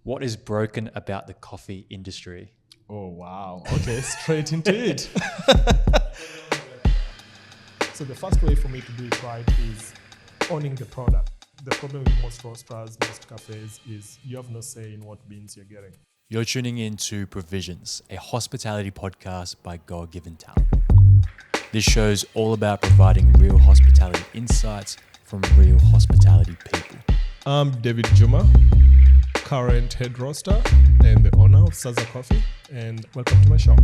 What is broken about the coffee industry? Oh, wow. Okay, straight into it. So the first way for me to do it right is owning the product. The problem with most roasters, most cafes is you have no say in what beans you're getting. You're tuning in to Provisions, a hospitality podcast by God Given Talent. This show's all about providing real hospitality insights from real hospitality people. I'm David Juma, current head roaster and the owner of Saazaa Coffee, and welcome to my shop.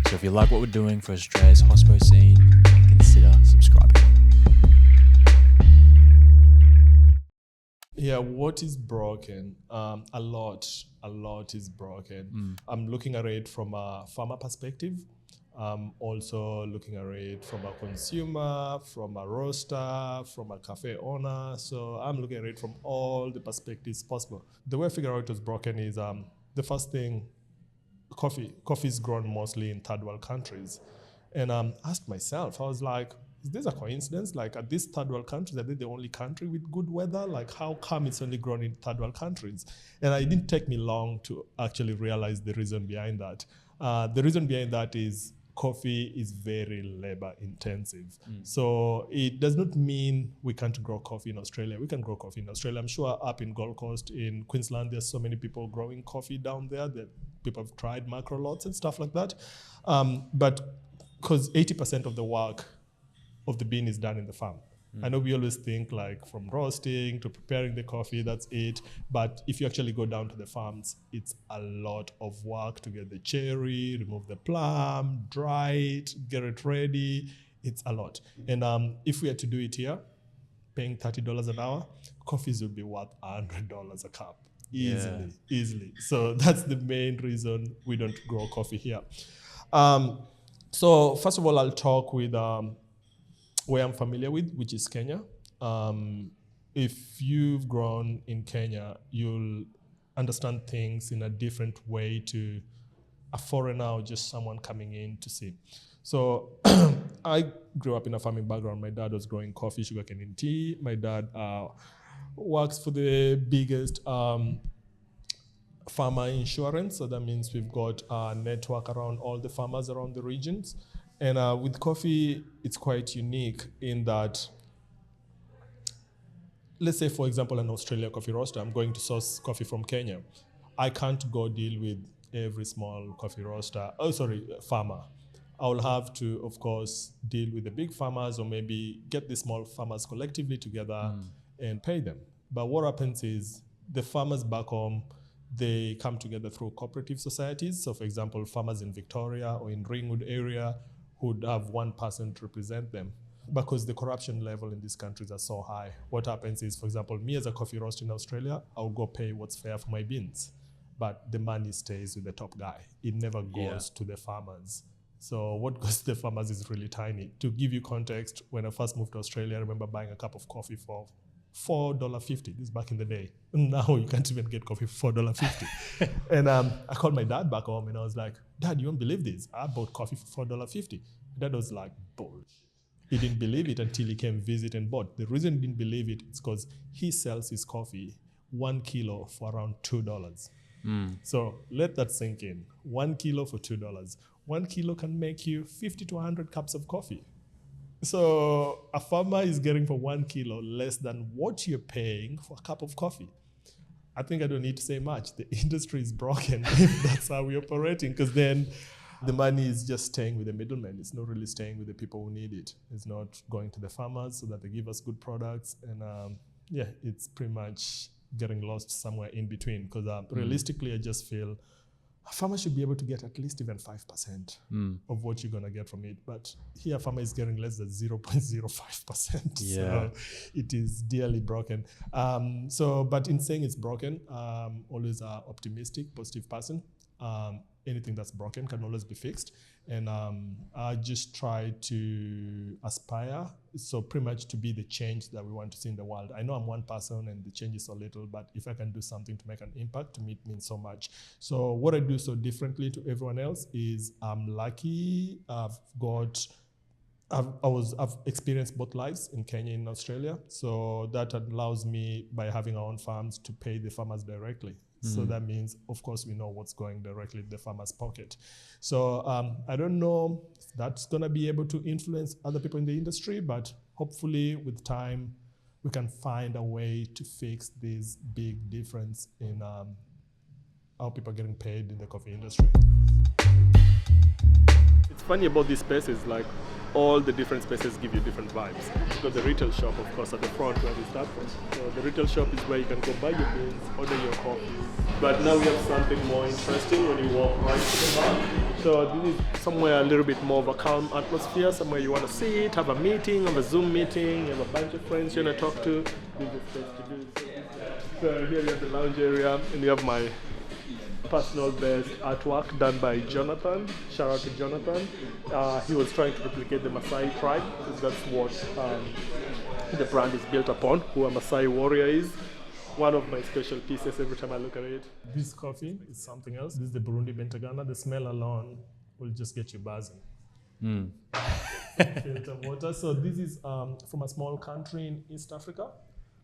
So if you like what we're doing for Australia's hospo scene, consider subscribing. Yeah, what is broken? A lot is broken. I'm looking at it from a farmer perspective. I'm also looking at it from a consumer, from a roaster, from a cafe owner. So I'm looking at it from all the perspectives possible. The way I figure out it was broken is the first thing, coffee. Coffee is grown mostly in third world countries. And asked myself, I was like, is this a coincidence? Like, are these third world countries, are they the only country with good weather? Like, how come it's only grown in third world countries? And it didn't take me long to actually realize the reason behind that. The reason behind that is coffee is very labor intensive. So it does not mean we can't grow coffee in Australia. We can grow coffee in Australia. I'm sure up in Gold Coast, in Queensland, there's so many people growing coffee down there that people have tried macro lots and stuff like that. But because 80% of the work of the bean is done in the farm. I know we always think like from roasting to preparing the coffee, that's it. But if you actually go down to the farms, it's a lot of work to get the cherry, remove the plum, dry it, get it ready. It's a lot. And if we had to do it here, paying $30 an hour, coffees would be worth $100 a cup. Easily. So that's the main reason we don't grow coffee here. So first of all, I'll talk with where I'm familiar with, which is Kenya. If you've grown in Kenya, you'll understand things in a different way to a foreigner or just someone coming in to see. So I grew up in a farming background. My dad was growing coffee, sugarcane, and tea. My dad works for the biggest farmer insurance. So that means we've got a network around all the farmers around the regions. And with coffee, it's quite unique in that, let's say, for example, an Australia coffee roaster, I'm going to source coffee from Kenya. I can't go deal with every small coffee roaster, farmer. I'll have to, of course, deal with the big farmers or maybe get the small farmers collectively together and pay them. But what happens is the farmers back home, they come together through cooperative societies. So, for example, farmers in Victoria or in Ringwood area would have one person to represent them. Because the corruption level in these countries are so high, what happens is, for example, me as a coffee roaster in Australia, I'll go pay what's fair for my beans. But the money stays with the top guy. It never goes to the farmers. So what goes to the farmers is really tiny. To give you context, when I first moved to Australia, I remember buying a cup of coffee for $4.50. This is back in the day. Now you can't even get coffee for $4.50. And I called my dad back home and I was like, Dad, you won't believe this. I bought coffee for $4.50. Dad was like, bullshit. He didn't believe it until he came visit and bought. The reason he didn't believe it is because he sells his coffee 1 kilo for around $2. So let that sink in. 1 kilo for $2. 1 kilo can make you 50 to 100 cups of coffee. So a farmer is getting for 1 kilo less than what you're paying for a cup of coffee. I think I don't need to say much. The industry is broken if that's how we're operating, because then the money is just staying with the middlemen. It's not really staying with the people who need it. It's not going to the farmers so that they give us good products. And it's pretty much getting lost somewhere in between, because realistically, I just feel a farmer should be able to get at least even 5% of what you're going to get from it. But here, a farmer is getting less than 0.05%. So it is dearly broken. But in saying it's broken, always an optimistic, positive person. Anything that's broken can always be fixed. And I just try to aspire, so pretty much to be the change that we want to see in the world. I know I'm one person and the change is so little, but if I can do something to make an impact, to me it means so much. So what I do so differently to everyone else is I'm lucky. I've experienced both lives in Kenya and Australia. So that allows me, by having our own farms, to pay the farmers directly. So that means, of course, we know what's going directly in the farmer's pocket. So I don't know if that's going to be able to influence other people in the industry, but hopefully with time, we can find a way to fix this big difference in how people are getting paid in the coffee industry. It's funny about these spaces, like all the different spaces give you different vibes. You've got the retail shop, of course, at the front where we start from. So the retail shop is where you can go buy your beans, order your coffee. But now we have something more interesting when you walk right to the bar. So this is somewhere a little bit more of a calm atmosphere, somewhere you want to sit, have a meeting, have a Zoom meeting, you have a bunch of friends you want to talk to. This is the space to do so. So here you have the lounge area, and you have my personal best artwork done by Jonathan. Shout out to Jonathan. He was trying to replicate the Maasai tribe, because that's what the brand is built upon, who a Maasai warrior is. One of my special pieces every time I look at it. This coffee is something else. This is the Burundi Bentagana. The smell alone will just get you buzzing. Filter water. So this is from a small country in East Africa.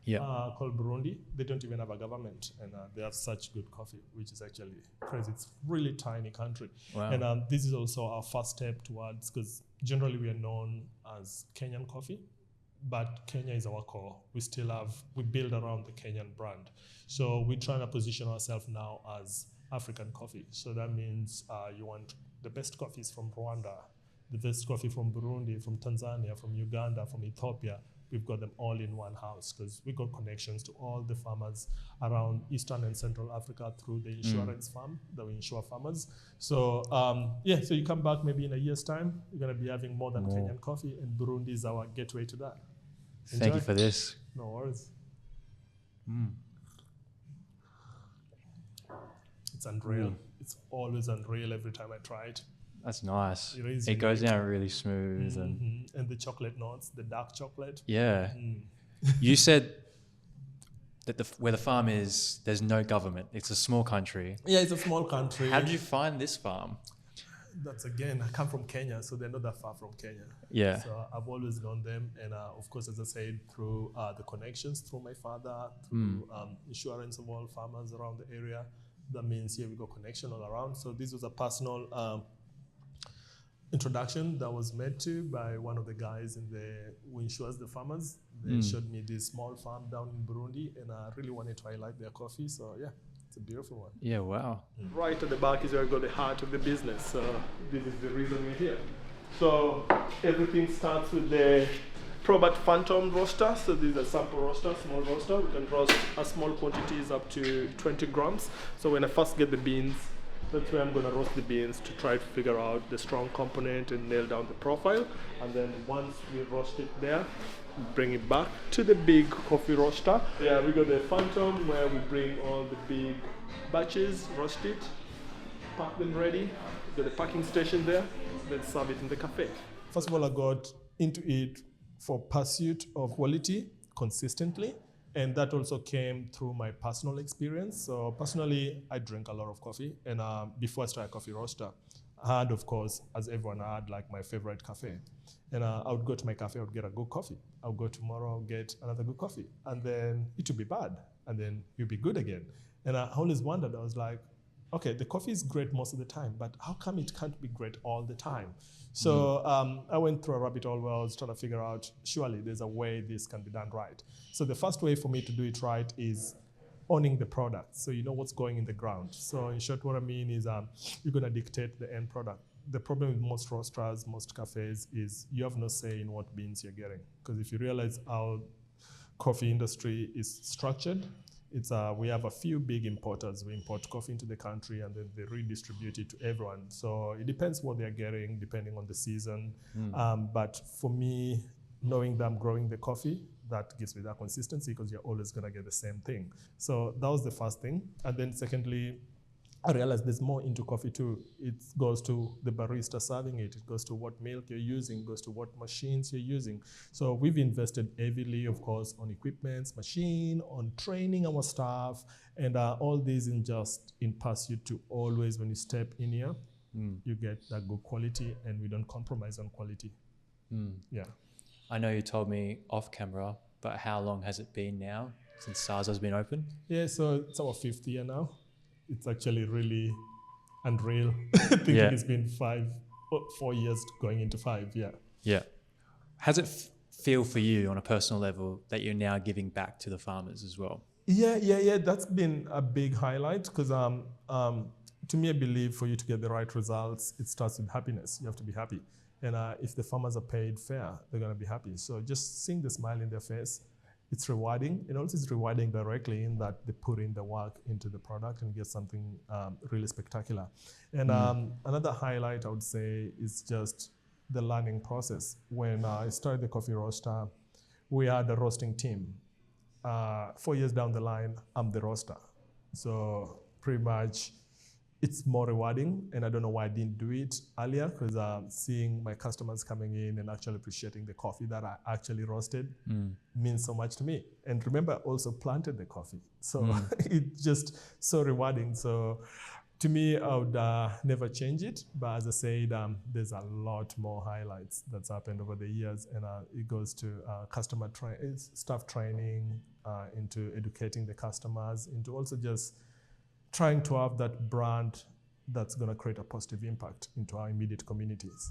Called Burundi. They don't even have a government, and they have such good coffee, which is actually crazy. It's really tiny country. Wow. And this is also our first step towards, because generally we are known as Kenyan coffee, but Kenya is our core. We build around the Kenyan brand. So we're trying to position ourselves now as African coffee. So that means you want the best coffees from Rwanda, the best coffee from Burundi, from Tanzania, from Uganda, from Ethiopia. We've got them all in one house, because we got connections to all the farmers around Eastern and Central Africa through the insurance farm that we insure farmers. So so you come back maybe in a year's time, you're going to be having more than Kenyan coffee, and Burundi is our gateway to that. Enjoy. Thank you for this. No worries. It's unreal. It's always unreal every time I try it. That's nice. It goes down really smooth. And the chocolate notes, the dark chocolate. Yeah. You said that where the farm is, there's no government. It's a small country. Yeah, it's a small country. How did you find this farm? That's again, I come from Kenya, so they're not that far from Kenya. Yeah. So I've always known them, and of course, as I said, through the connections, through my father, through insurance of all farmers around the area. That means we got connection all around. So this was a personal introduction that was made to by one of the guys who insures the farmers. They showed me this small farm down in Burundi, and I really wanted to highlight their coffee. So it's a beautiful one. Yeah, wow. Right at the back is where I got the heart of the business. So this is the reason we're here. So everything starts with the Probat Phantom roaster. So this is a sample roaster, small roaster. We can roast a small quantities up to 20 grams. So when I first get the beans, that's where I'm going to roast the beans to try to figure out the strong component and nail down the profile. And then once we roast it there, bring it back to the big coffee roaster. Yeah, we got the Phantom where we bring all the big batches, roast it, pack them ready. We got the packing station there, then serve it in the cafe. First of all, I got into it for pursuit of quality consistently. And that also came through my personal experience. So personally, I drink a lot of coffee. And before I started Coffee Roaster, I had, of course, as everyone, I had like my favorite cafe. And I would go to my cafe, I would get a good coffee. I would go tomorrow, I'll get another good coffee. And then it would be bad. And then it would be good again. And I always wondered, I was like, okay, the coffee is great most of the time, but how come it can't be great all the time? So I went through a rabbit hole where I was trying to figure out, surely there's a way this can be done right. So the first way for me to do it right is owning the product. So you know what's going in the ground. So in short, what I mean is you're going to dictate the end product. The problem with most roasters, most cafes is you have no say in what beans you're getting. Because if you realize how coffee industry is structured, we have a few big importers. We import coffee into the country and then they redistribute it to everyone. So it depends what they're getting, depending on the season. But for me, knowing that I'm growing the coffee, that gives me that consistency because you're always going to get the same thing. So that was the first thing. And then secondly, I realized there's more into coffee too. It goes to the barista serving it. It goes to what milk you're using, it goes to what machines you're using. So we've invested heavily, of course, on equipments, machine, on training our staff, and all these in pursuit to always, when you step in here, you get that good quality and we don't compromise on quality. Yeah. I know you told me off camera, but how long has it been now since Saazaa's been open? Yeah, so it's our 5th year now. It's actually really unreal. Thinking Yeah. it's been 4 years going into 5. Yeah. Yeah. How's it feel for you on a personal level that you're now giving back to the farmers as well? Yeah. That's been a big highlight because to me, I believe for you to get the right results, it starts with happiness. You have to be happy. And if the farmers are paid fair, they're going to be happy. So just seeing the smile in their face, it's rewarding. And also it's rewarding directly in that they put in the work into the product and get something really spectacular. And another highlight I would say is just the learning process. When I started the coffee roaster, we had a roasting team. 4 years down the line, I'm the roaster. So pretty much it's more rewarding, and I don't know why I didn't do it earlier, because seeing my customers coming in and actually appreciating the coffee that I actually roasted means so much to me. And remember, I also planted the coffee. So it's just so rewarding. So to me, I would never change it. But as I said, there's a lot more highlights that's happened over the years. And it goes to staff training, into educating the customers, into also just trying to have that brand that's going to create a positive impact into our immediate communities.